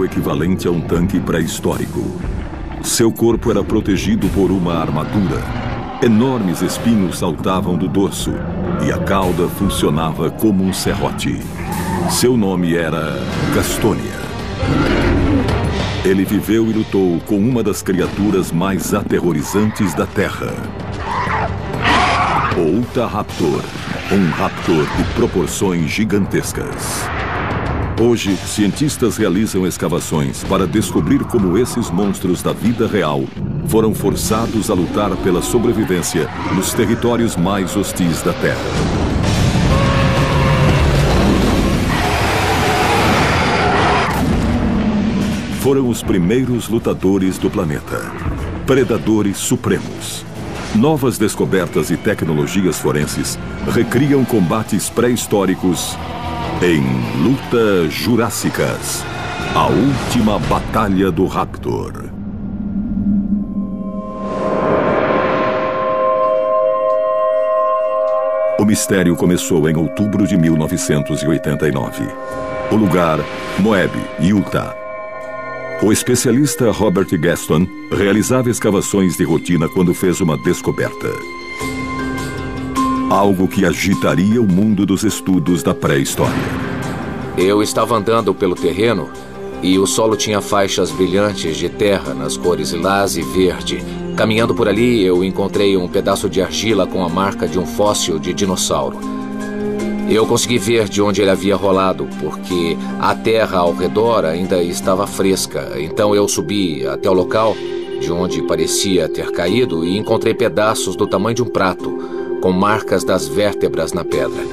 equivalente a um tanque pré-histórico. Seu corpo era protegido por uma armadura. Enormes espinhos saltavam do dorso e a cauda funcionava como um serrote. Seu nome era Gastonia. Ele viveu e lutou com uma das criaturas mais aterrorizantes da Terra. O Utahraptor, um raptor de proporções gigantescas. Hoje, cientistas realizam escavações para descobrir como esses monstros da vida real foram forçados a lutar pela sobrevivência nos territórios mais hostis da Terra. Foram os primeiros lutadores do planeta, predadores supremos. Novas descobertas e tecnologias forenses recriam combates pré-históricos em Lutas Jurássicas, a última batalha do Raptor. O mistério começou em outubro de 1989. O lugar, Moab, Utah. O especialista Robert Gaston realizava escavações de rotina quando fez uma descoberta. Algo que agitaria o mundo dos estudos da pré-história. Eu estava andando pelo terreno e o solo tinha faixas brilhantes de terra nas cores lilás e verde. Caminhando por ali, eu encontrei um pedaço de argila com a marca de um fóssil de dinossauro. Eu consegui ver de onde ele havia rolado, porque a terra ao redor ainda estava fresca. Então eu subi até o local de onde parecia ter caído e encontrei pedaços do tamanho de um prato, com marcas das vértebras na pedra.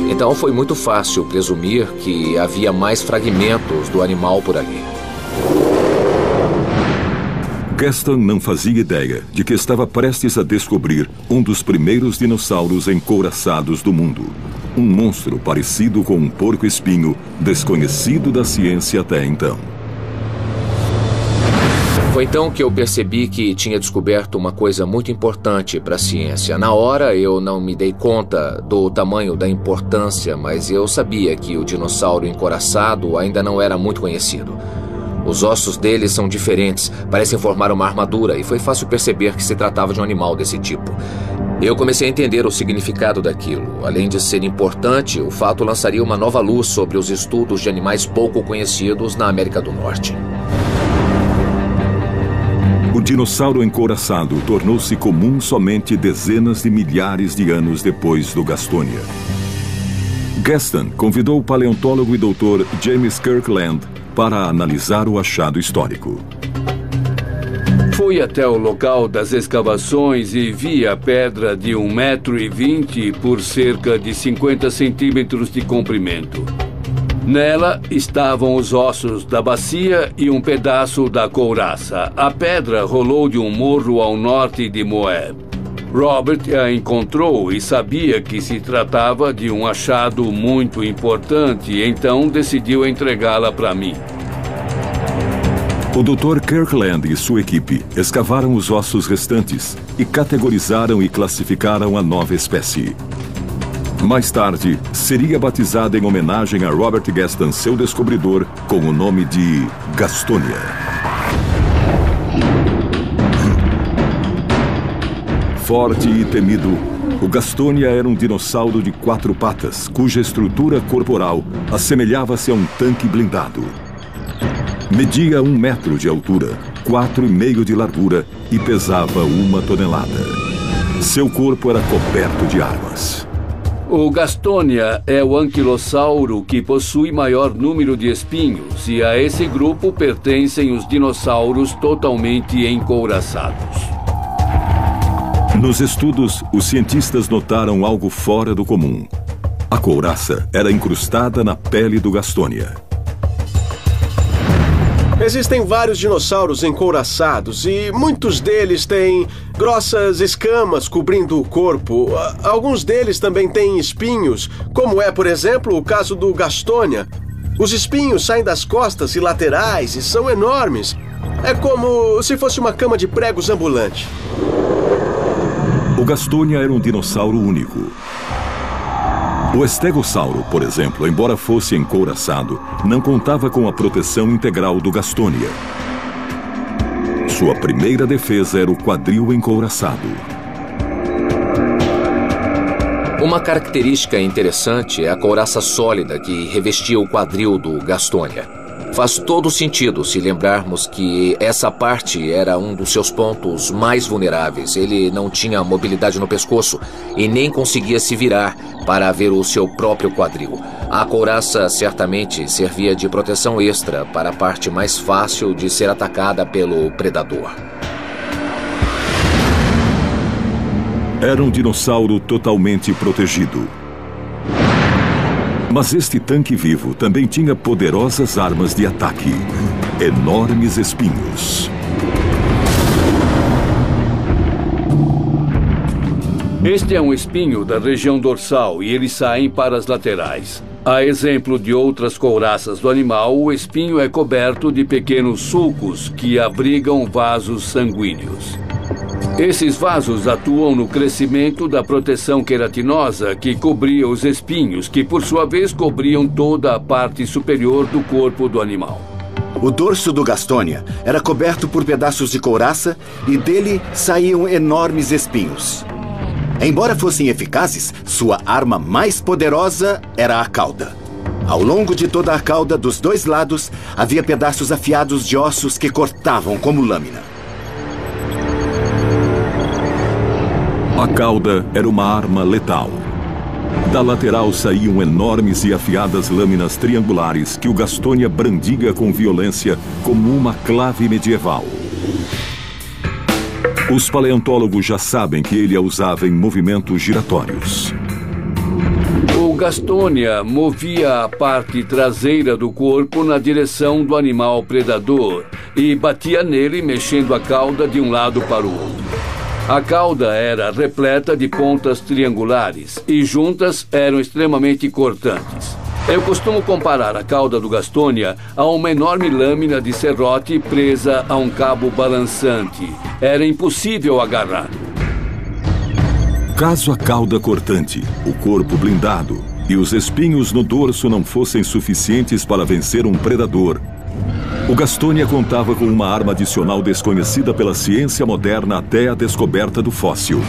Então foi muito fácil presumir que havia mais fragmentos do animal por ali. Gaston não fazia ideia de que estava prestes a descobrir um dos primeiros dinossauros encouraçados do mundo. Um monstro parecido com um porco-espinho, desconhecido da ciência até então. Foi então que eu percebi que tinha descoberto uma coisa muito importante para a ciência. Na hora eu não me dei conta do tamanho da importância, mas eu sabia que o dinossauro encouraçado ainda não era muito conhecido. Os ossos dele são diferentes, parecem formar uma armadura, e foi fácil perceber que se tratava de um animal desse tipo. Eu comecei a entender o significado daquilo. Além de ser importante, o fato lançaria uma nova luz sobre os estudos de animais pouco conhecidos na América do Norte. O dinossauro encouraçado tornou-se comum somente dezenas de milhares de anos depois do Gastonia. Gaston convidou o paleontólogo e doutor James Kirkland para analisar o achado histórico. Fui até o local das escavações e vi a pedra de 1,20 m por cerca de 50 centímetros de comprimento. Nela estavam os ossos da bacia e um pedaço da couraça. A pedra rolou de um morro ao norte de Moab. Robert a encontrou e sabia que se tratava de um achado muito importante, então decidiu entregá-la para mim. O Dr. Kirkland e sua equipe escavaram os ossos restantes e categorizaram e classificaram a nova espécie. Mais tarde, seria batizada em homenagem a Robert Gaston, seu descobridor, com o nome de Gastonia. Forte e temido, o Gastonia era um dinossauro de 4 patas, cuja estrutura corporal assemelhava-se a um tanque blindado. Media 1 metro de altura, 4,5 de largura e pesava 1 tonelada. Seu corpo era coberto de armas. O Gastonia é o anquilossauro que possui maior número de espinhos, e a esse grupo pertencem os dinossauros totalmente encouraçados. Nos estudos, os cientistas notaram algo fora do comum. A couraça era incrustada na pele do Gastonia. Existem vários dinossauros encouraçados e muitos deles têm grossas escamas cobrindo o corpo. Alguns deles também têm espinhos, como é, por exemplo, o caso do Gastonia. Os espinhos saem das costas e laterais e são enormes. É como se fosse uma cama de pregos ambulante. O Gastonia era um dinossauro único. O estegossauro, por exemplo, embora fosse encouraçado, não contava com a proteção integral do Gastonia. Sua primeira defesa era o quadril encouraçado. Uma característica interessante é a couraça sólida que revestia o quadril do Gastonia. Faz todo sentido se lembrarmos que essa parte era um dos seus pontos mais vulneráveis. Ele não tinha mobilidade no pescoço e nem conseguia se virar para ver o seu próprio quadril. A couraça certamente servia de proteção extra para a parte mais fácil de ser atacada pelo predador. Era um dinossauro totalmente protegido. Mas este tanque vivo também tinha poderosas armas de ataque. Enormes espinhos. Este é um espinho da região dorsal e eles saem para as laterais. A exemplo de outras couraças do animal, o espinho é coberto de pequenos sulcos que abrigam vasos sanguíneos. Esses vasos atuam no crescimento da proteção queratinosa que cobria os espinhos, que por sua vez cobriam toda a parte superior do corpo do animal. O dorso do Gastonia era coberto por pedaços de couraça e dele saíam enormes espinhos. Embora fossem eficazes, sua arma mais poderosa era a cauda. Ao longo de toda a cauda, dos dois lados, havia pedaços afiados de ossos que cortavam como lâmina. A cauda era uma arma letal. Da lateral saíam enormes e afiadas lâminas triangulares que o Gastonia brandia com violência como uma clave medieval. Os paleontólogos já sabem que ele a usava em movimentos giratórios. O Gastonia movia a parte traseira do corpo na direção do animal predador e batia nele mexendo a cauda de um lado para o outro. A cauda era repleta de pontas triangulares e juntas eram extremamente cortantes. Eu costumo comparar a cauda do Gastonia a uma enorme lâmina de serrote presa a um cabo balançante. Era impossível agarrar. Caso a cauda cortante, o corpo blindado e os espinhos no dorso não fossem suficientes para vencer um predador, o Gastonia contava com uma arma adicional desconhecida pela ciência moderna até a descoberta do fóssil.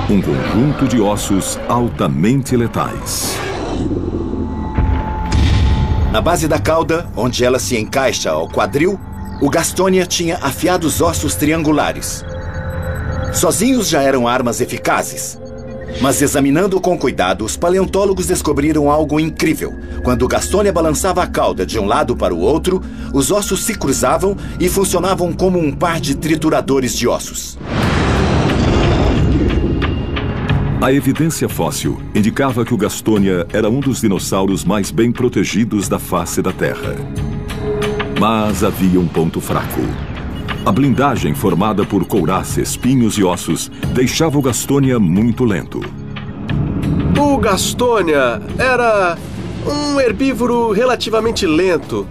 Um conjunto de ossos altamente letais. Na base da cauda, onde ela se encaixa ao quadril, o Gastonia tinha afiados ossos triangulares. Sozinhos já eram armas eficazes. Mas examinando com cuidado, os paleontólogos descobriram algo incrível. Quando o Gastonia balançava a cauda de um lado para o outro, os ossos se cruzavam e funcionavam como um par de trituradores de ossos. A evidência fóssil indicava que o Gastonia era um dos dinossauros mais bem protegidos da face da Terra. Mas havia um ponto fraco. A blindagem formada por couraça, espinhos e ossos deixava o Gastonia muito lento. O Gastonia era um herbívoro relativamente lento.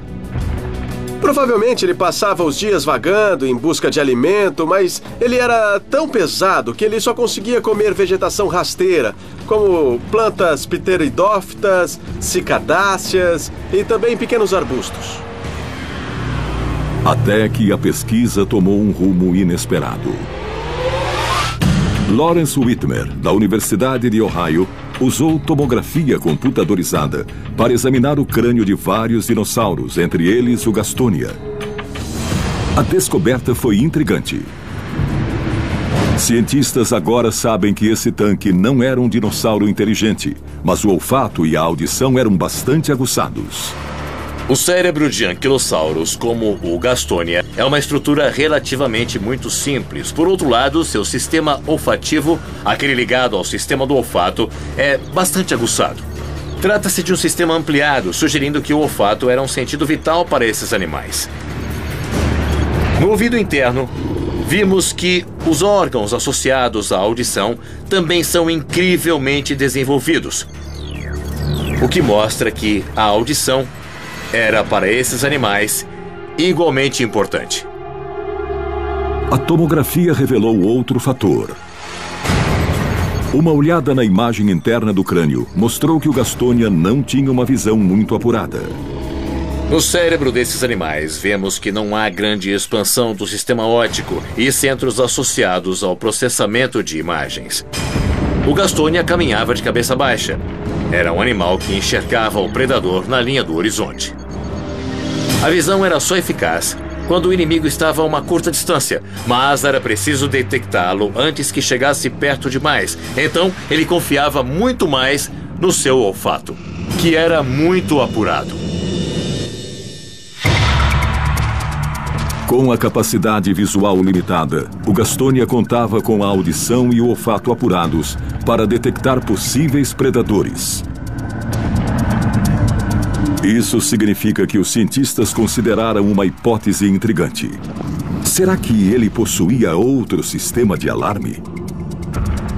Provavelmente ele passava os dias vagando em busca de alimento, mas ele era tão pesado que ele só conseguia comer vegetação rasteira, como plantas pteridófitas, cicadáceas e também pequenos arbustos. Até que a pesquisa tomou um rumo inesperado. Lawrence Whitmer, da Universidade de Ohio, usou tomografia computadorizada para examinar o crânio de vários dinossauros, entre eles o Gastonia. A descoberta foi intrigante. Cientistas agora sabem que esse tanque não era um dinossauro inteligente, mas o olfato e a audição eram bastante aguçados. O cérebro de anquilossauros, como o Gastonia, é uma estrutura relativamente muito simples. Por outro lado, seu sistema olfativo, aquele ligado ao sistema do olfato, é bastante aguçado. Trata-se de um sistema ampliado, sugerindo que o olfato era um sentido vital para esses animais. No ouvido interno, vimos que os órgãos associados à audição também são incrivelmente desenvolvidos, o que mostra que a audição era, para esses animais, igualmente importante. A tomografia revelou outro fator. Uma olhada na imagem interna do crânio mostrou que o Gastonia não tinha uma visão muito apurada. No cérebro desses animais, vemos que não há grande expansão do sistema óptico e centros associados ao processamento de imagens. O Gastonia caminhava de cabeça baixa. Era um animal que enxergava o predador na linha do horizonte. A visão era só eficaz quando o inimigo estava a uma curta distância, mas era preciso detectá-lo antes que chegasse perto demais. Então, ele confiava muito mais no seu olfato, que era muito apurado. Com a capacidade visual limitada, o Gastonia contava com a audição e o olfato apurados para detectar possíveis predadores. Isso significa que os cientistas consideraram uma hipótese intrigante. Será que ele possuía outro sistema de alarme?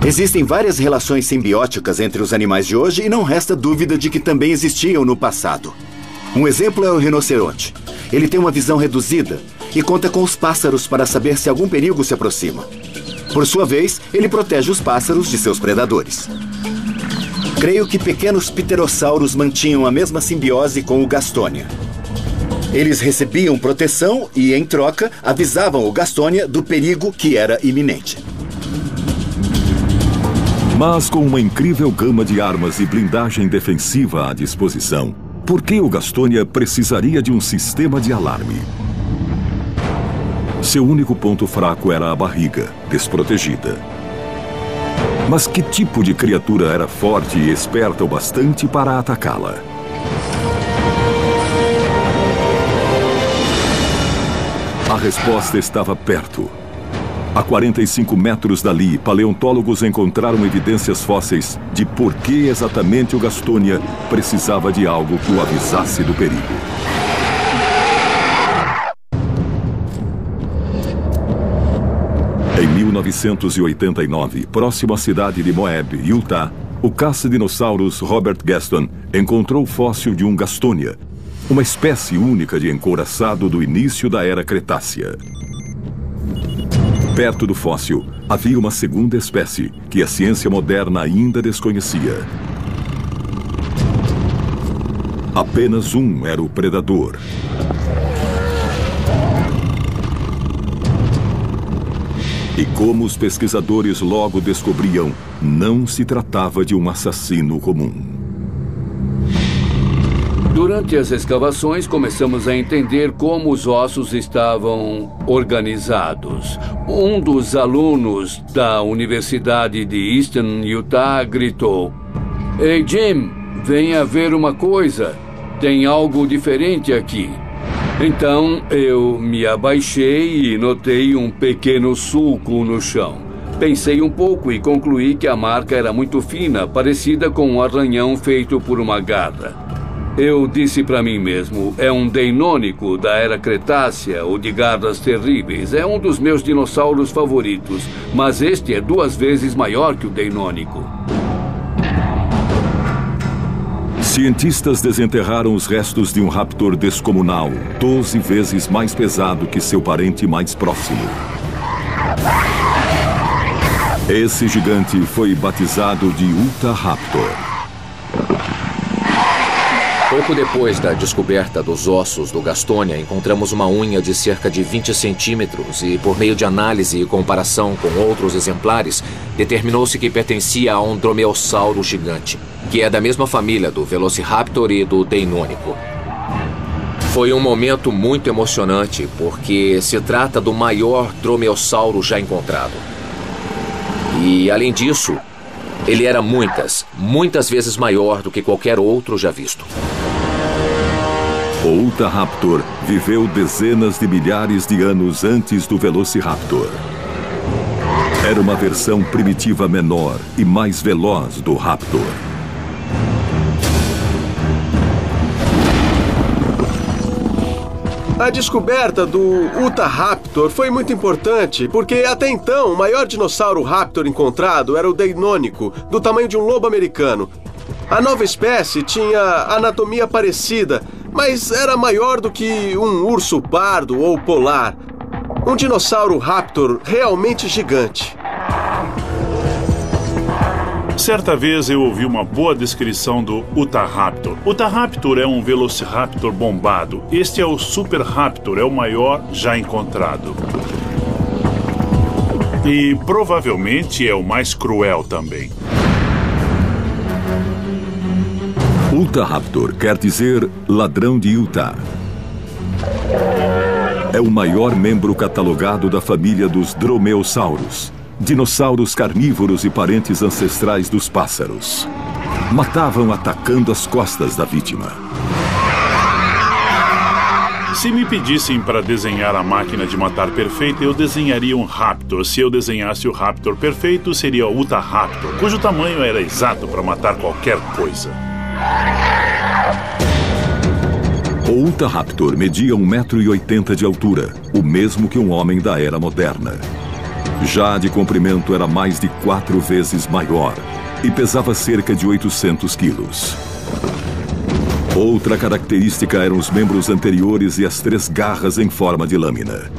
Existem várias relações simbióticas entre os animais de hoje e não resta dúvida de que também existiam no passado. Um exemplo é o rinoceronte. Ele tem uma visão reduzida e conta com os pássaros para saber se algum perigo se aproxima. Por sua vez, ele protege os pássaros de seus predadores. Creio que pequenos pterossauros mantinham a mesma simbiose com o Gastonia. Eles recebiam proteção e, em troca, avisavam o Gastonia do perigo que era iminente. Mas com uma incrível gama de armas e blindagem defensiva à disposição, por que o Gastonia precisaria de um sistema de alarme? Seu único ponto fraco era a barriga, desprotegida. Mas que tipo de criatura era forte e esperta o bastante para atacá-la? A resposta estava perto. A 45 metros dali, paleontólogos encontraram evidências fósseis de por que exatamente o Gastonia precisava de algo que o avisasse do perigo. Em 1989, próximo à cidade de Moab, Utah, o caça-dinossauros Robert Gaston encontrou o fóssil de um Gastonia, uma espécie única de encouraçado do início da Era Cretácea. Perto do fóssil, havia uma segunda espécie que a ciência moderna ainda desconhecia. Apenas um era o predador. E como os pesquisadores logo descobriam, não se tratava de um assassino comum. Durante as escavações, começamos a entender como os ossos estavam organizados. Um dos alunos da Universidade de Eastern Utah gritou: "Ei, Jim, venha ver uma coisa. Tem algo diferente aqui." Então, eu me abaixei e notei um pequeno sulco no chão. Pensei um pouco e concluí que a marca era muito fina, parecida com um arranhão feito por uma garra. Eu disse para mim mesmo, é um deinônico da Era Cretácea ou de garras terríveis. É um dos meus dinossauros favoritos, mas este é 2 vezes maior que o deinônico. Cientistas desenterraram os restos de um raptor descomunal, 12 vezes mais pesado que seu parente mais próximo. Esse gigante foi batizado de Utahraptor. Pouco depois da descoberta dos ossos do Gastonia, encontramos uma unha de cerca de 20 centímetros e, por meio de análise e comparação com outros exemplares, determinou-se que pertencia a um dromeossauro gigante, que é da mesma família do Velociraptor e do Deinônico. Foi um momento muito emocionante, porque se trata do maior dromeossauro já encontrado. E, além disso, ele era muitas vezes maior do que qualquer outro já visto. O Utahraptor viveu dezenas de milhares de anos antes do Velociraptor. Era uma versão primitiva menor e mais veloz do Raptor. A descoberta do Utahraptor foi muito importante, porque até então o maior dinossauro raptor encontrado era o Deinônico, do tamanho de um lobo americano. A nova espécie tinha anatomia parecida, mas era maior do que um urso pardo ou polar. Um dinossauro raptor realmente gigante. Certa vez eu ouvi uma boa descrição do Utahraptor. Utahraptor é um Velociraptor bombado. Este é o Superraptor, é o maior já encontrado. E provavelmente é o mais cruel também. Utahraptor quer dizer ladrão de Utah. É o maior membro catalogado da família dos dromeossauros, dinossauros carnívoros e parentes ancestrais dos pássaros. Matavam atacando as costas da vítima. Se me pedissem para desenhar a máquina de matar perfeita, eu desenharia um Raptor. Se eu desenhasse o Raptor perfeito, seria o Utahraptor, cujo tamanho era exato para matar qualquer coisa. O Utahraptor media 1,80 m de altura, o mesmo que um homem da era moderna. Já de comprimento era mais de 4 vezes maior e pesava cerca de 800 quilos. Outra característica eram os membros anteriores e as 3 garras em forma de lâmina.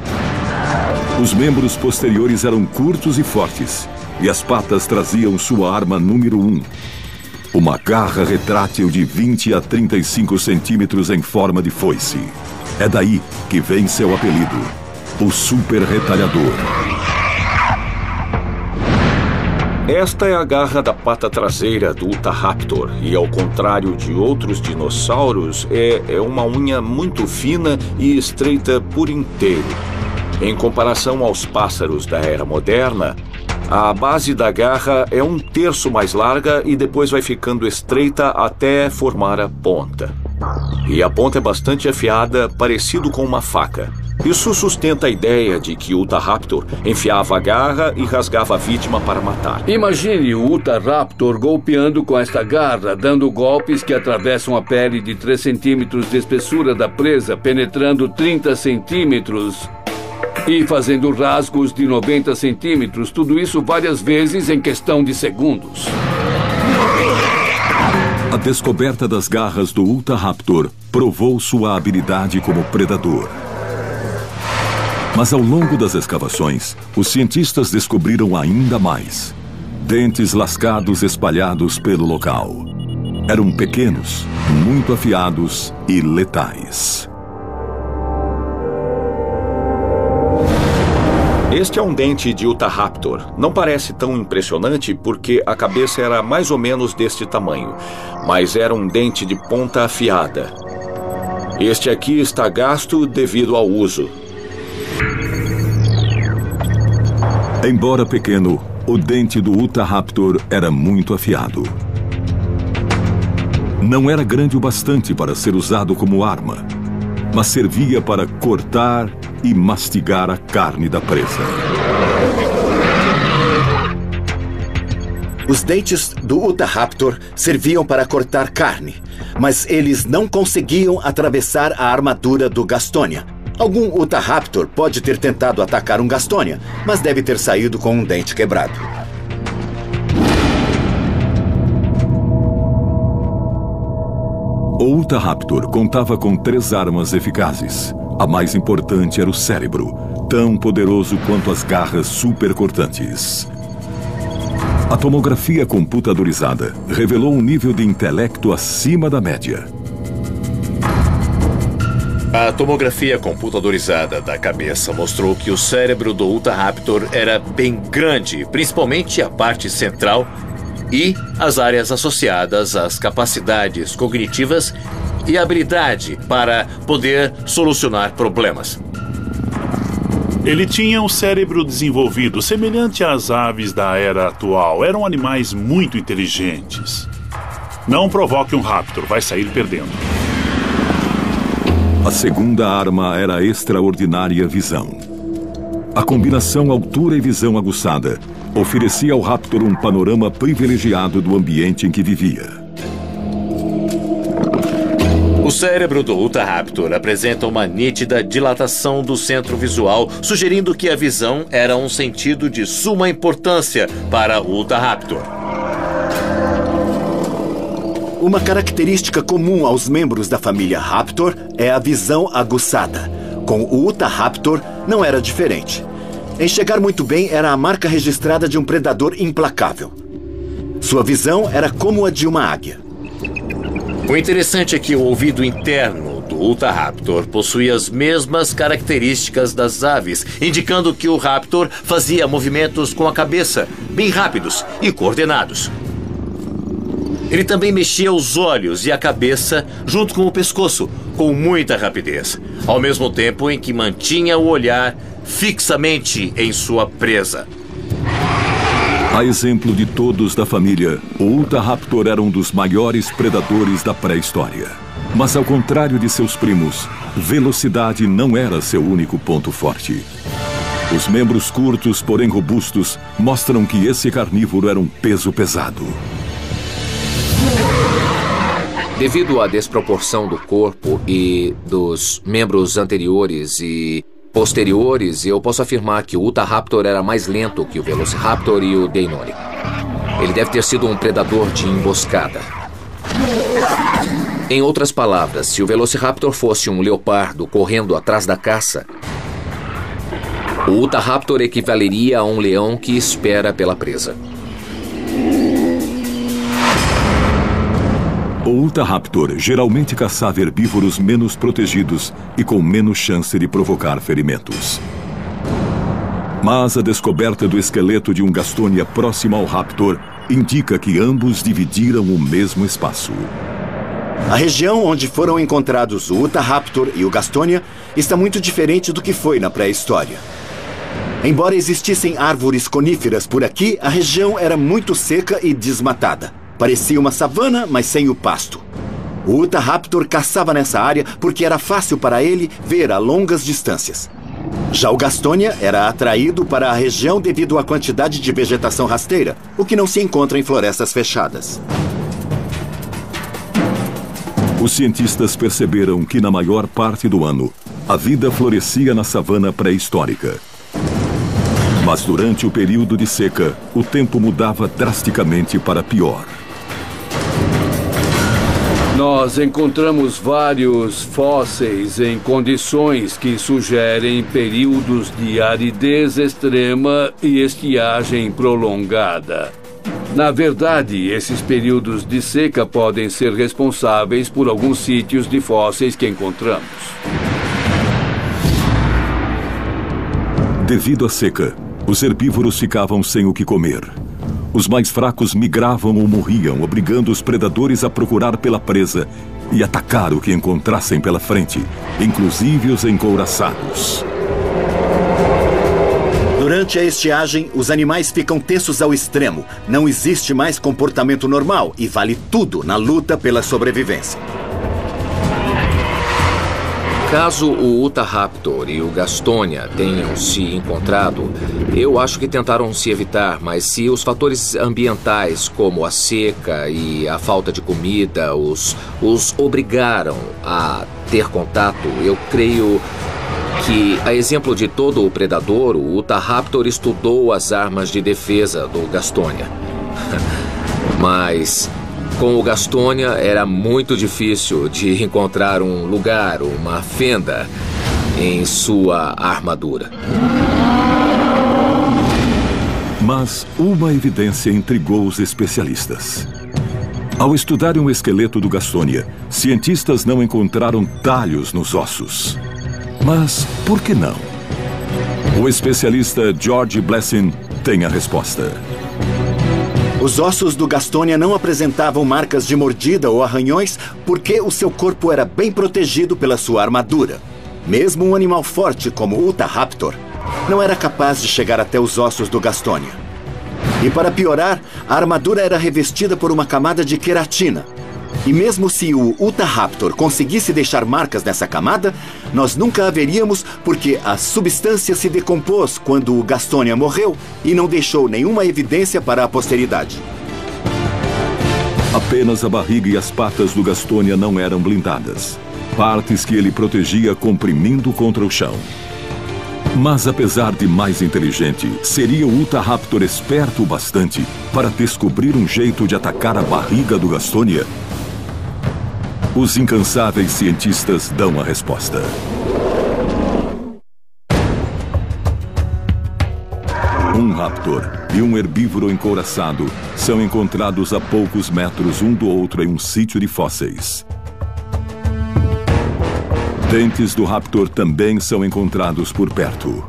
Os membros posteriores eram curtos e fortes, e as patas traziam sua arma número 1. Uma garra retrátil de 20 a 35 centímetros em forma de foice. É daí que vem seu apelido, o Super Retalhador. Esta é a garra da pata traseira do Utahraptor e, ao contrário de outros dinossauros, é uma unha muito fina e estreita por inteiro. Em comparação aos pássaros da era moderna, a base da garra é 1/3 mais larga e depois vai ficando estreita até formar a ponta. E a ponta é bastante afiada, parecido com uma faca. Isso sustenta a ideia de que o Utahraptor enfiava a garra e rasgava a vítima para matar. Imagine o Utahraptor golpeando com esta garra, dando golpes que atravessam a pele de 3 centímetros de espessura da presa, penetrando 30 centímetros e fazendo rasgos de 90 centímetros. Tudo isso várias vezes em questão de segundos. A descoberta das garras do Utahraptor provou sua habilidade como predador. Mas ao longo das escavações, os cientistas descobriram ainda mais. Dentes lascados espalhados pelo local. Eram pequenos, muito afiados e letais. Este é um dente de Utahraptor. Não parece tão impressionante porque a cabeça era mais ou menos deste tamanho, mas era um dente de ponta afiada. Este aqui está gasto devido ao uso. Embora pequeno, o dente do Utahraptor era muito afiado. Não era grande o bastante para ser usado como arma, mas servia para cortar e mastigar a carne da presa. Os dentes do Utahraptor serviam para cortar carne, mas eles não conseguiam atravessar a armadura do Gastonia. Algum Utahraptor pode ter tentado atacar um Gastonia, mas deve ter saído com um dente quebrado. O Utahraptor contava com 3 armas eficazes. A mais importante era o cérebro, tão poderoso quanto as garras supercortantes. A tomografia computadorizada revelou um nível de intelecto acima da média. A tomografia computadorizada da cabeça mostrou que o cérebro do Utahraptor era bem grande, principalmente a parte central e as áreas associadas às capacidades cognitivas e habilidade para poder solucionar problemas. Ele tinha um cérebro desenvolvido, semelhante às aves da era atual. Eram animais muito inteligentes. Não provoque um Raptor, vai sair perdendo. A segunda arma era a extraordinária visão. A combinação altura e visão aguçada oferecia ao Raptor um panorama privilegiado do ambiente em que vivia. O cérebro do Utahraptor apresenta uma nítida dilatação do centro visual, sugerindo que a visão era um sentido de suma importância para o Utahraptor. Uma característica comum aos membros da família Raptor é a visão aguçada. Com o Utahraptor não era diferente. Enxergar muito bem era a marca registrada de um predador implacável. Sua visão era como a de uma águia. O interessante é que o ouvido interno do Utahraptor possuía as mesmas características das aves, indicando que o Raptor fazia movimentos com a cabeça, bem rápidos e coordenados. Ele também mexia os olhos e a cabeça junto com o pescoço, com muita rapidez, ao mesmo tempo em que mantinha o olhar fixamente em sua presa. A exemplo de todos da família, o Utahraptor era um dos maiores predadores da pré-história. Mas ao contrário de seus primos, velocidade não era seu único ponto forte. Os membros curtos, porém robustos, mostram que esse carnívoro era um peso pesado. Devido à desproporção do corpo e dos membros anteriores e posteriores, eu posso afirmar que o Utahraptor era mais lento que o Velociraptor e o Deinonychus. Ele deve ter sido um predador de emboscada. Em outras palavras, se o Velociraptor fosse um leopardo correndo atrás da caça, o Utahraptor equivaleria a um leão que espera pela presa. O Utahraptor geralmente caçava herbívoros menos protegidos e com menos chance de provocar ferimentos. Mas a descoberta do esqueleto de um Gastonia próximo ao Raptor indica que ambos dividiram o mesmo espaço. A região onde foram encontrados o Utahraptor e o Gastonia está muito diferente do que foi na pré-história. Embora existissem árvores coníferas por aqui, a região era muito seca e desmatada. Parecia uma savana, mas sem o pasto. O Utahraptor caçava nessa área porque era fácil para ele ver a longas distâncias. Já o Gastonia era atraído para a região devido à quantidade de vegetação rasteira, o que não se encontra em florestas fechadas. Os cientistas perceberam que na maior parte do ano, a vida florescia na savana pré-histórica. Mas durante o período de seca, o tempo mudava drasticamente para pior. Nós encontramos vários fósseis em condições que sugerem períodos de aridez extrema e estiagem prolongada. Na verdade, esses períodos de seca podem ser responsáveis por alguns sítios de fósseis que encontramos. Devido à seca, os herbívoros ficavam sem o que comer. Os mais fracos migravam ou morriam, obrigando os predadores a procurar pela presa e atacar o que encontrassem pela frente, inclusive os encouraçados. Durante a estiagem, os animais ficam tensos ao extremo. Não existe mais comportamento normal e vale tudo na luta pela sobrevivência. Caso o Utahraptor e o Gastonia tenham se encontrado, eu acho que tentaram se evitar, mas se os fatores ambientais, como a seca e a falta de comida, os obrigaram a ter contato, eu creio que, a exemplo de todo o predador, o Utahraptor estudou as armas de defesa do Gastonia. Mas com o Gastonia era muito difícil de encontrar um lugar, uma fenda em sua armadura. Mas uma evidência intrigou os especialistas. Ao estudarem o esqueleto do Gastonia, cientistas não encontraram talhos nos ossos. Mas por que não? O especialista George Blessing tem a resposta. Os ossos do Gastonia não apresentavam marcas de mordida ou arranhões porque o seu corpo era bem protegido pela sua armadura. Mesmo um animal forte como o Utahraptor não era capaz de chegar até os ossos do Gastonia. E para piorar, a armadura era revestida por uma camada de queratina. E mesmo se o Utahraptor conseguisse deixar marcas nessa camada, nós nunca a veríamos porque a substância se decompôs quando o Gastonia morreu e não deixou nenhuma evidência para a posteridade. Apenas a barriga e as patas do Gastonia não eram blindadas. Partes que ele protegia comprimindo contra o chão. Mas apesar de mais inteligente, seria o Utahraptor esperto o bastante para descobrir um jeito de atacar a barriga do Gastonia? Os incansáveis cientistas dão a resposta. Um raptor e um herbívoro encouraçado são encontrados a poucos metros um do outro em um sítio de fósseis. Dentes do raptor também são encontrados por perto.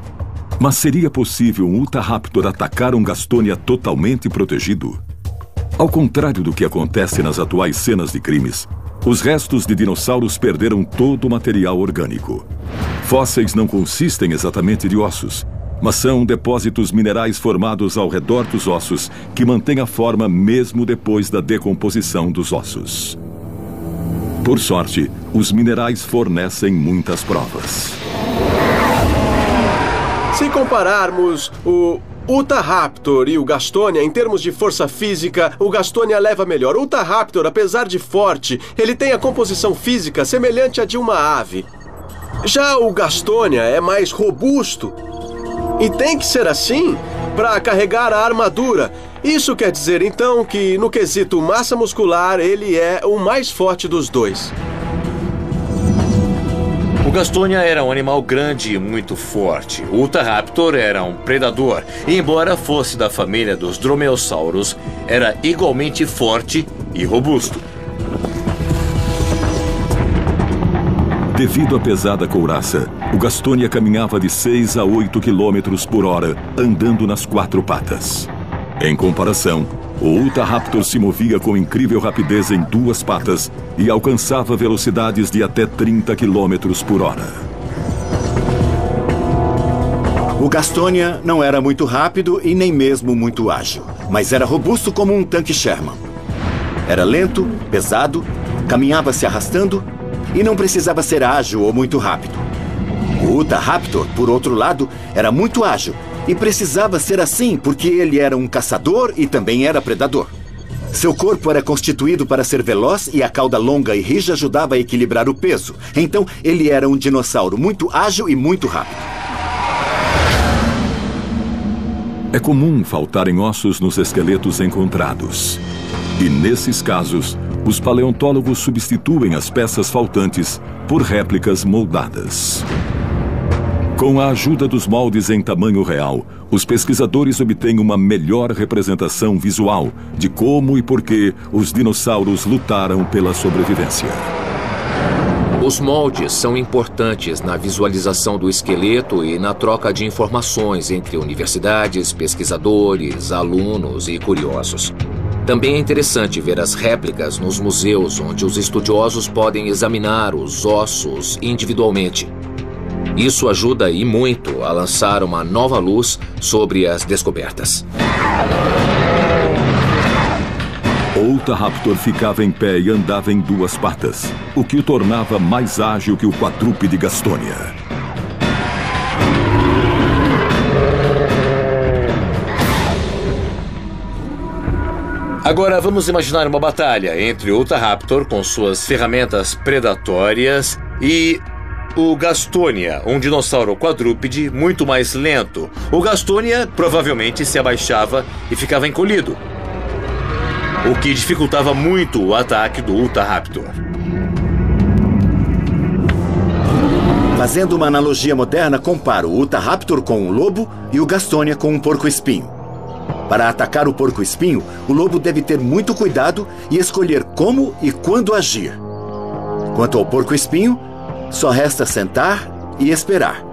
Mas seria possível um Utahraptor atacar um Gastonia totalmente protegido? Ao contrário do que acontece nas atuais cenas de crimes, os restos de dinossauros perderam todo o material orgânico. Fósseis não consistem exatamente de ossos, mas são depósitos minerais formados ao redor dos ossos que mantêm a forma mesmo depois da decomposição dos ossos. Por sorte, os minerais fornecem muitas provas. Se compararmos o Utahraptor e o Gastonia, em termos de força física, o Gastonia leva melhor. O Utahraptor, apesar de forte, ele tem a composição física semelhante à de uma ave. Já o Gastonia é mais robusto. E tem que ser assim para carregar a armadura. Isso quer dizer, então, que no quesito massa muscular, ele é o mais forte dos dois. O Gastonia era um animal grande e muito forte. O Utahraptor era um predador. E embora fosse da família dos dromeossauros, era igualmente forte e robusto. Devido à pesada couraça, o Gastonia caminhava de 6 a 8 km por hora, andando nas 4 patas. Em comparação, o Utahraptor se movia com incrível rapidez em 2 patas e alcançava velocidades de até 30 km por hora. O Gastonia não era muito rápido e nem mesmo muito ágil, mas era robusto como um tanque Sherman. Era lento, pesado, caminhava se arrastando e não precisava ser ágil ou muito rápido. O Utahraptor, por outro lado, era muito ágil e precisava ser assim porque ele era um caçador e também era predador. Seu corpo era constituído para ser veloz e a cauda longa e rija ajudava a equilibrar o peso. Então, ele era um dinossauro muito ágil e muito rápido. É comum faltarem ossos nos esqueletos encontrados. E nesses casos, os paleontólogos substituem as peças faltantes por réplicas moldadas. Com a ajuda dos moldes em tamanho real, os pesquisadores obtêm uma melhor representação visual de como e por que os dinossauros lutaram pela sobrevivência. Os moldes são importantes na visualização do esqueleto e na troca de informações entre universidades, pesquisadores, alunos e curiosos. Também é interessante ver as réplicas nos museus, onde os estudiosos podem examinar os ossos individualmente. Isso ajuda e muito a lançar uma nova luz sobre as descobertas. O Utahraptor ficava em pé e andava em 2 patas, o que o tornava mais ágil que o quadrúpede Gastonia. Agora vamos imaginar uma batalha entre o Utahraptor com suas ferramentas predatórias e o Gastonia, um dinossauro quadrúpede muito mais lento. O Gastonia provavelmente se abaixava e ficava encolhido, o que dificultava muito o ataque do Utahraptor. Fazendo uma analogia moderna, comparo o Utahraptor com um lobo e o Gastonia com um porco-espinho. Para atacar o porco-espinho, o lobo deve ter muito cuidado e escolher como e quando agir. Quanto ao porco-espinho, só resta sentar e esperar.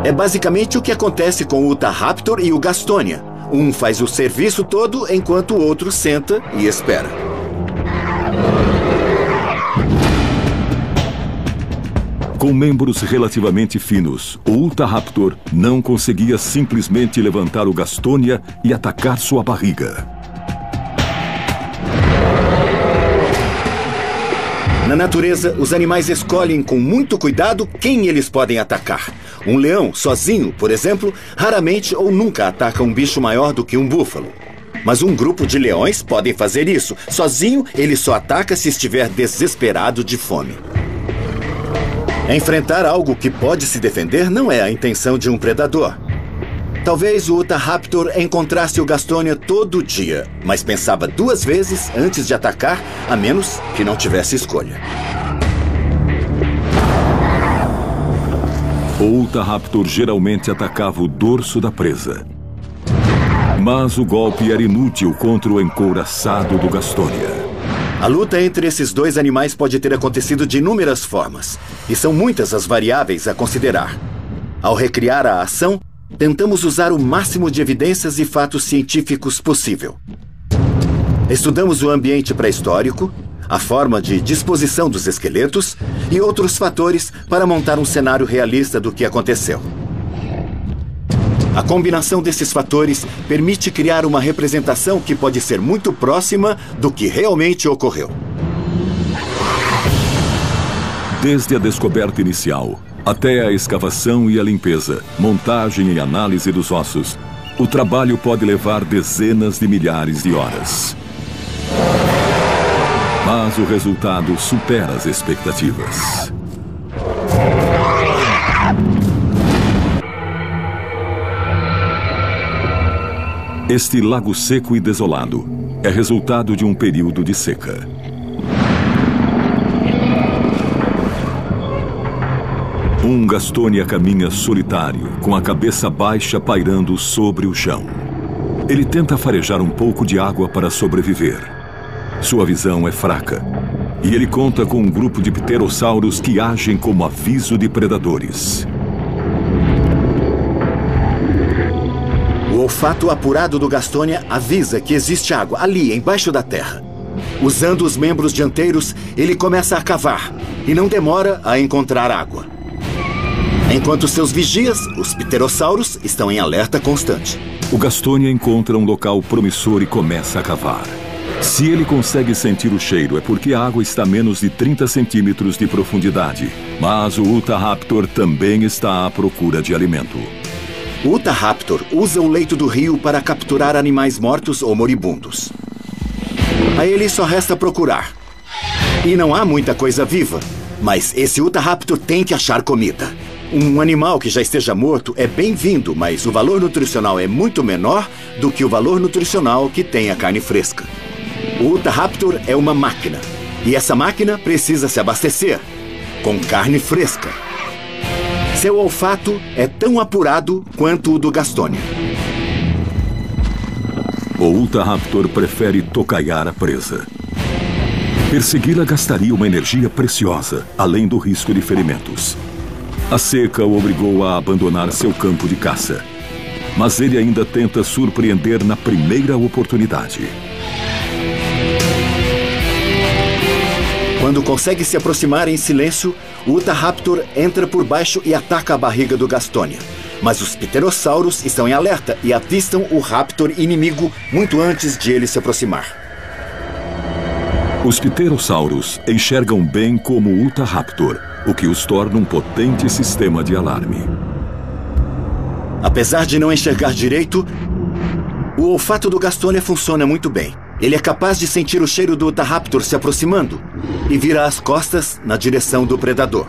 É basicamente o que acontece com o Utahraptor e o Gastonia. Um faz o serviço todo enquanto o outro senta e espera. Com membros relativamente finos, o Utahraptor não conseguia simplesmente levantar o Gastonia e atacar sua barriga. Na natureza, os animais escolhem com muito cuidado quem eles podem atacar. Um leão, sozinho, por exemplo, raramente ou nunca ataca um bicho maior do que um búfalo. Mas um grupo de leões podem fazer isso. Sozinho, ele só ataca se estiver desesperado de fome. Enfrentar algo que pode se defender não é a intenção de um predador. Talvez o Utahraptor encontrasse o Gastonia todo dia, mas pensava 2 vezes antes de atacar, a menos que não tivesse escolha. O Utahraptor geralmente atacava o dorso da presa. Mas o golpe era inútil contra o encouraçado do Gastonia. A luta entre esses dois animais pode ter acontecido de inúmeras formas, e são muitas as variáveis a considerar. Ao recriar a ação, tentamos usar o máximo de evidências e fatos científicos possível. Estudamos o ambiente pré-histórico, a forma de disposição dos esqueletos e outros fatores para montar um cenário realista do que aconteceu. A combinação desses fatores permite criar uma representação que pode ser muito próxima do que realmente ocorreu. Desde a descoberta inicial até a escavação e a limpeza, montagem e análise dos ossos, o trabalho pode levar dezenas de milhares de horas. Mas o resultado supera as expectativas. Este lago seco e desolado é resultado de um período de seca. Um Gastonia caminha solitário, com a cabeça baixa pairando sobre o chão. Ele tenta farejar um pouco de água para sobreviver. Sua visão é fraca, e ele conta com um grupo de pterossauros que agem como aviso de predadores. O olfato apurado do Gastonia avisa que existe água ali, embaixo da terra. Usando os membros dianteiros, ele começa a cavar e não demora a encontrar água. Enquanto seus vigias, os pterossauros, estão em alerta constante. O Gastonia encontra um local promissor e começa a cavar. Se ele consegue sentir o cheiro, é porque a água está a menos de 30 centímetros de profundidade. Mas o Utahraptor também está à procura de alimento. O Utahraptor usa o leito do rio para capturar animais mortos ou moribundos. A ele só resta procurar. E não há muita coisa viva, mas esse Utahraptor tem que achar comida. Um animal que já esteja morto é bem-vindo, mas o valor nutricional é muito menor do que o valor nutricional que tem a carne fresca. O Utahraptor é uma máquina, e essa máquina precisa se abastecer com carne fresca. Seu olfato é tão apurado quanto o do Gastonia. O Utahraptor prefere tocaiar a presa. Persegui-la gastaria uma energia preciosa, além do risco de ferimentos. A seca o obrigou a abandonar seu campo de caça. Mas ele ainda tenta surpreender na primeira oportunidade. Quando consegue se aproximar em silêncio, o Utahraptor entra por baixo e ataca a barriga do Gastonia. Mas os pterossauros estão em alerta e avistam o raptor inimigo muito antes de ele se aproximar. Os pterossauros enxergam bem como o Utahraptor, o que os torna um potente sistema de alarme. Apesar de não enxergar direito, o olfato do Gastonia funciona muito bem. Ele é capaz de sentir o cheiro do Utahraptor se aproximando e vira as costas na direção do predador.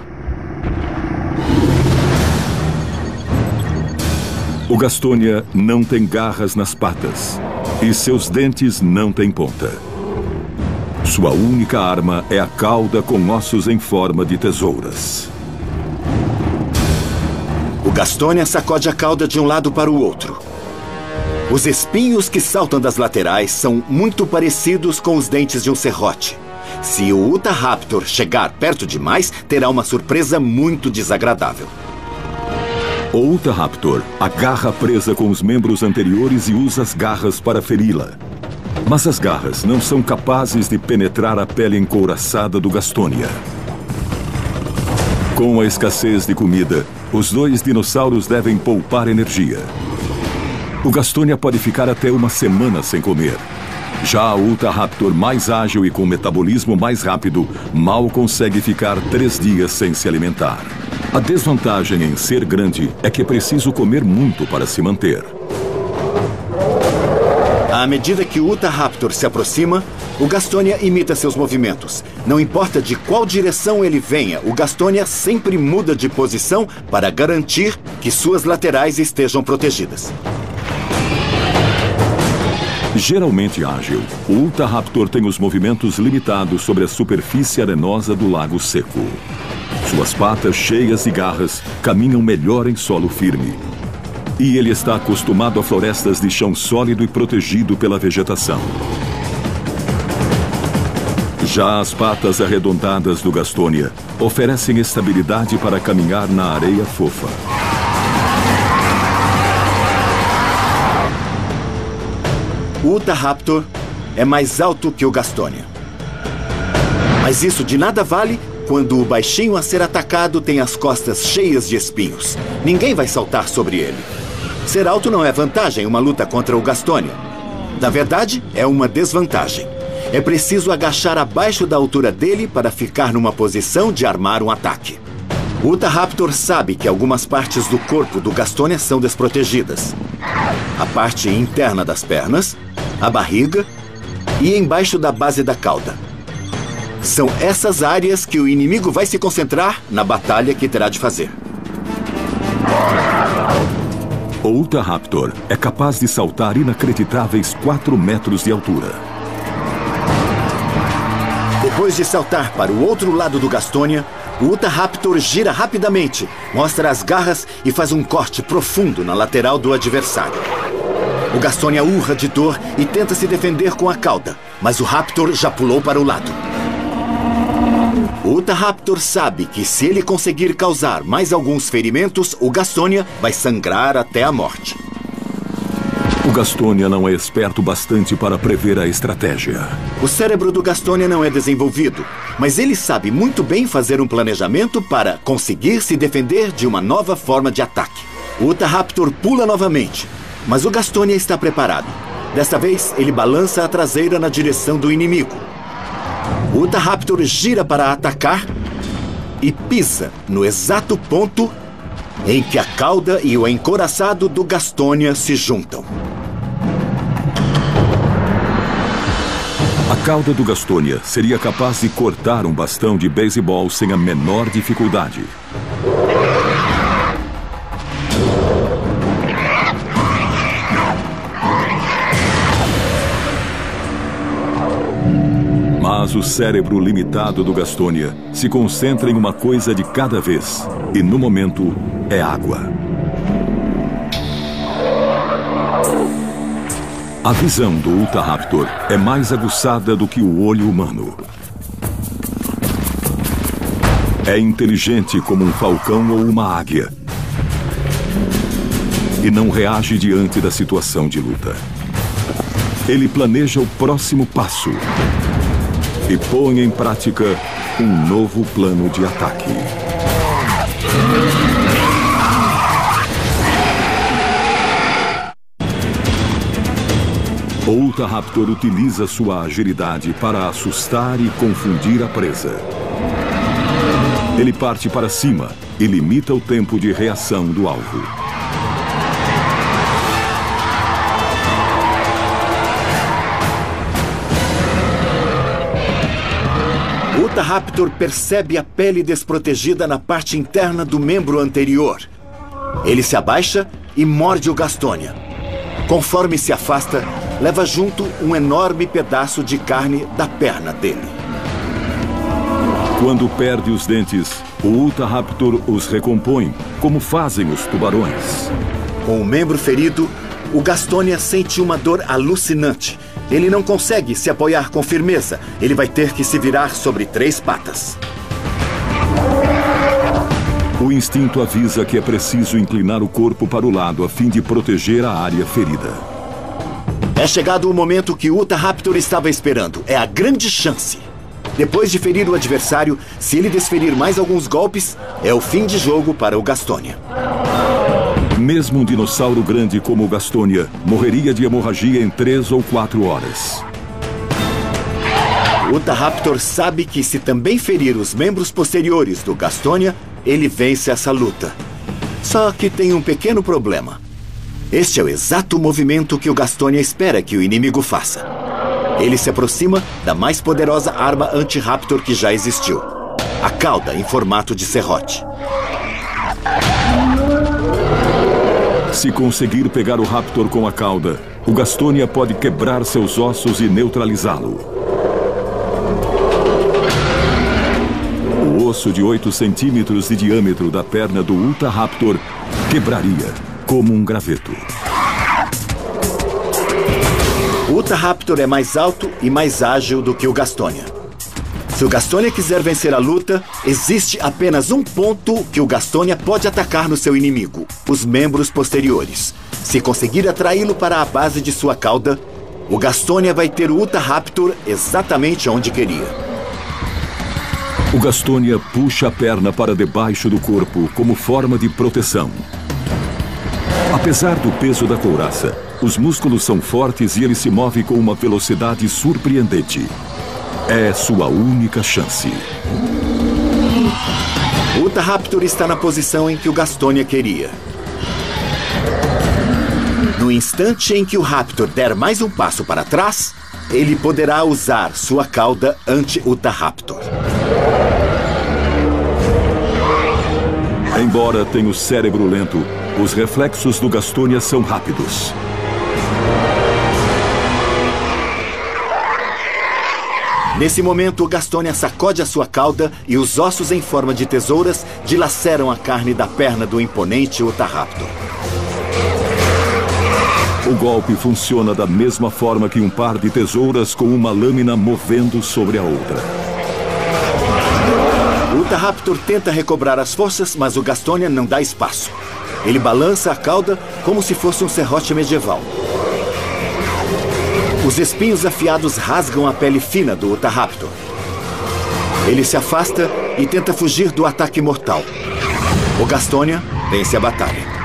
O Gastonia não tem garras nas patas e seus dentes não têm ponta. Sua única arma é a cauda com ossos em forma de tesouras. O Gastonia sacode a cauda de um lado para o outro. Os espinhos que saltam das laterais são muito parecidos com os dentes de um serrote. Se o Utahraptor chegar perto demais, terá uma surpresa muito desagradável. O Utahraptor agarra a presa com os membros anteriores e usa as garras para feri-la. Mas as garras não são capazes de penetrar a pele encouraçada do Gastonia. Com a escassez de comida, os dois dinossauros devem poupar energia. O Gastonia pode ficar até uma semana sem comer. Já o Utahraptor, mais ágil e com metabolismo mais rápido, mal consegue ficar 3 dias sem se alimentar. A desvantagem em ser grande é que é preciso comer muito para se manter. À medida que o Utahraptor se aproxima, o Gastonia imita seus movimentos. Não importa de qual direção ele venha, o Gastonia sempre muda de posição para garantir que suas laterais estejam protegidas. Geralmente ágil, o Utahraptor tem os movimentos limitados sobre a superfície arenosa do lago seco. Suas patas cheias de garras caminham melhor em solo firme. E ele está acostumado a florestas de chão sólido e protegido pela vegetação. Já as patas arredondadas do Gastonia oferecem estabilidade para caminhar na areia fofa. O Utahraptor é mais alto que o Gastonia. Mas isso de nada vale quando o baixinho a ser atacado tem as costas cheias de espinhos. Ninguém vai saltar sobre ele. Ser alto não é vantagem em uma luta contra o Gastonia. Na verdade, é uma desvantagem. É preciso agachar abaixo da altura dele para ficar numa posição de armar um ataque. O Utahraptor sabe que algumas partes do corpo do Gastonia são desprotegidas. A parte interna das pernas, a barriga e embaixo da base da cauda. São essas áreas que o inimigo vai se concentrar na batalha que terá de fazer. O Utahraptor é capaz de saltar inacreditáveis 4 metros de altura. Depois de saltar para o outro lado do Gastonia, o Utahraptor gira rapidamente, mostra as garras e faz um corte profundo na lateral do adversário. O Gastonia urra de dor e tenta se defender com a cauda, mas o Raptor já pulou para o lado. O Utahraptor sabe que se ele conseguir causar mais alguns ferimentos, o Gastonia vai sangrar até a morte. O Gastonia não é esperto bastante para prever a estratégia. O cérebro do Gastonia não é desenvolvido, mas ele sabe muito bem fazer um planejamento para conseguir se defender de uma nova forma de ataque. O Utahraptor pula novamente, mas o Gastonia está preparado. Desta vez, ele balança a traseira na direção do inimigo. O Utahraptor gira para atacar e pisa no exato ponto em que a cauda e o encouraçado do Gastonia se juntam. A cauda do Gastonia seria capaz de cortar um bastão de beisebol sem a menor dificuldade. Mas o cérebro limitado do Gastonia se concentra em uma coisa de cada vez, e no momento é água. A visão do Utahraptor é mais aguçada do que o olho humano. É inteligente como um falcão ou uma águia. E não reage diante da situação de luta. Ele planeja o próximo passo e põe em prática um novo plano de ataque. O Utahraptor utiliza sua agilidade para assustar e confundir a presa. Ele parte para cima e limita o tempo de reação do alvo. O Utahraptor percebe a pele desprotegida na parte interna do membro anterior. Ele se abaixa e morde o Gastonia. Conforme se afasta, leva junto um enorme pedaço de carne da perna dele. Quando perde os dentes, o Utahraptor os recompõe, como fazem os tubarões. Com o membro ferido, o Gastonia sente uma dor alucinante. Ele não consegue se apoiar com firmeza. Ele vai ter que se virar sobre 3 patas. O instinto avisa que é preciso inclinar o corpo para o lado a fim de proteger a área ferida. É chegado o momento que o Utahraptor estava esperando. É a grande chance. Depois de ferir o adversário, se ele desferir mais alguns golpes, é o fim de jogo para o Gastonia. Mesmo um dinossauro grande como o Gastonia morreria de hemorragia em 3 ou 4 horas. O Utahraptor sabe que se também ferir os membros posteriores do Gastonia, ele vence essa luta. Só que tem um pequeno problema. Este é o exato movimento que o Gastonia espera que o inimigo faça. Ele se aproxima da mais poderosa arma anti-raptor que já existiu. A cauda em formato de serrote. Se conseguir pegar o Raptor com a cauda, o Gastonia pode quebrar seus ossos e neutralizá-lo. O osso de 8 centímetros de diâmetro da perna do Utahraptor quebraria, como um graveto. O Utahraptor é mais alto e mais ágil do que o Gastonia. Se o Gastonia quiser vencer a luta, existe apenas um ponto que o Gastonia pode atacar no seu inimigo: os membros posteriores. Se conseguir atraí-lo para a base de sua cauda, o Gastonia vai ter o Utahraptor exatamente onde queria. O Gastonia puxa a perna para debaixo do corpo como forma de proteção. Apesar do peso da couraça, os músculos são fortes e ele se move com uma velocidade surpreendente. É sua única chance. O Utahraptor está na posição em que o Gastonia queria. No instante em que o Raptor der mais um passo para trás, ele poderá usar sua cauda anti-Utahraptor. Embora tenha o cérebro lento, os reflexos do Gastonia são rápidos. Nesse momento, o Gastonia sacode a sua cauda e os ossos em forma de tesouras dilaceram a carne da perna do imponente Utahraptor. O golpe funciona da mesma forma que um par de tesouras com uma lâmina movendo sobre a outra. O Utahraptor tenta recobrar as forças, mas o Gastonia não dá espaço. Ele balança a cauda como se fosse um serrote medieval. Os espinhos afiados rasgam a pele fina do Utahraptor. Ele se afasta e tenta fugir do ataque mortal. O Gastonia vence a batalha.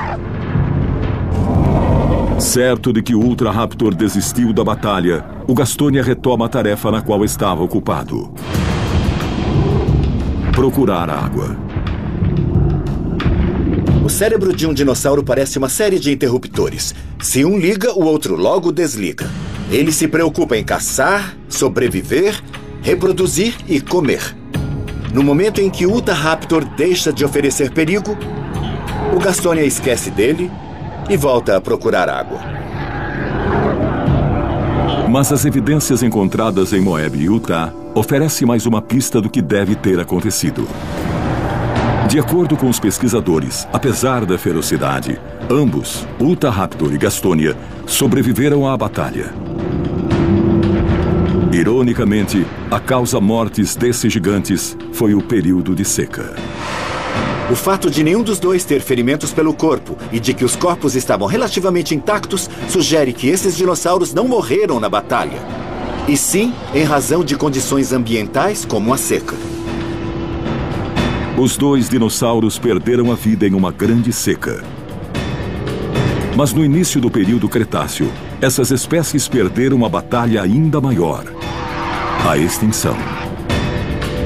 Certo de que o Utahraptor desistiu da batalha, o Gastonia retoma a tarefa na qual estava ocupado: procurar água. O cérebro de um dinossauro parece uma série de interruptores. Se um liga, o outro logo desliga. Ele se preocupa em caçar, sobreviver, reproduzir e comer. No momento em que o Utahraptor deixa de oferecer perigo, o Gastonia esquece dele e volta a procurar água. Mas as evidências encontradas em Moab, Utah, oferecem mais uma pista do que deve ter acontecido. De acordo com os pesquisadores, apesar da ferocidade, ambos, Utahraptor e Gastonia, sobreviveram à batalha. Ironicamente, a causa mortes desses gigantes foi o período de seca. O fato de nenhum dos dois ter ferimentos pelo corpo e de que os corpos estavam relativamente intactos sugere que esses dinossauros não morreram na batalha, e sim em razão de condições ambientais como a seca. Os dois dinossauros perderam a vida em uma grande seca. Mas no início do período Cretáceo, essas espécies perderam uma batalha ainda maior: a extinção.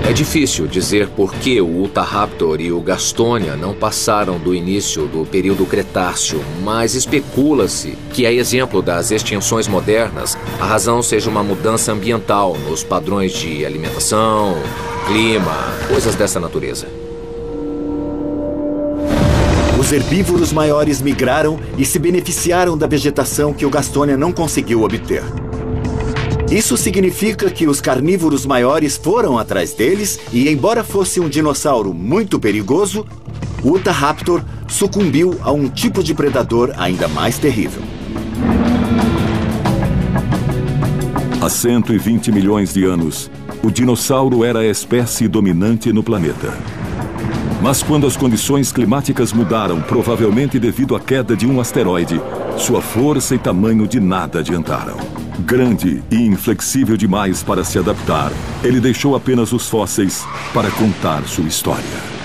É difícil dizer por que o Utahraptor e o Gastonia não passaram do início do período Cretáceo, mas especula-se que, a exemplo das extinções modernas, a razão seja uma mudança ambiental nos padrões de alimentação, clima, coisas dessa natureza. Os herbívoros maiores migraram e se beneficiaram da vegetação que o Gastonia não conseguiu obter. Isso significa que os carnívoros maiores foram atrás deles e, embora fosse um dinossauro muito perigoso, o Utahraptor sucumbiu a um tipo de predador ainda mais terrível. Há 120 milhões de anos, o dinossauro era a espécie dominante no planeta. Mas quando as condições climáticas mudaram, provavelmente devido à queda de um asteroide, sua força e tamanho de nada adiantaram. Grande e inflexível demais para se adaptar, ele deixou apenas os fósseis para contar sua história.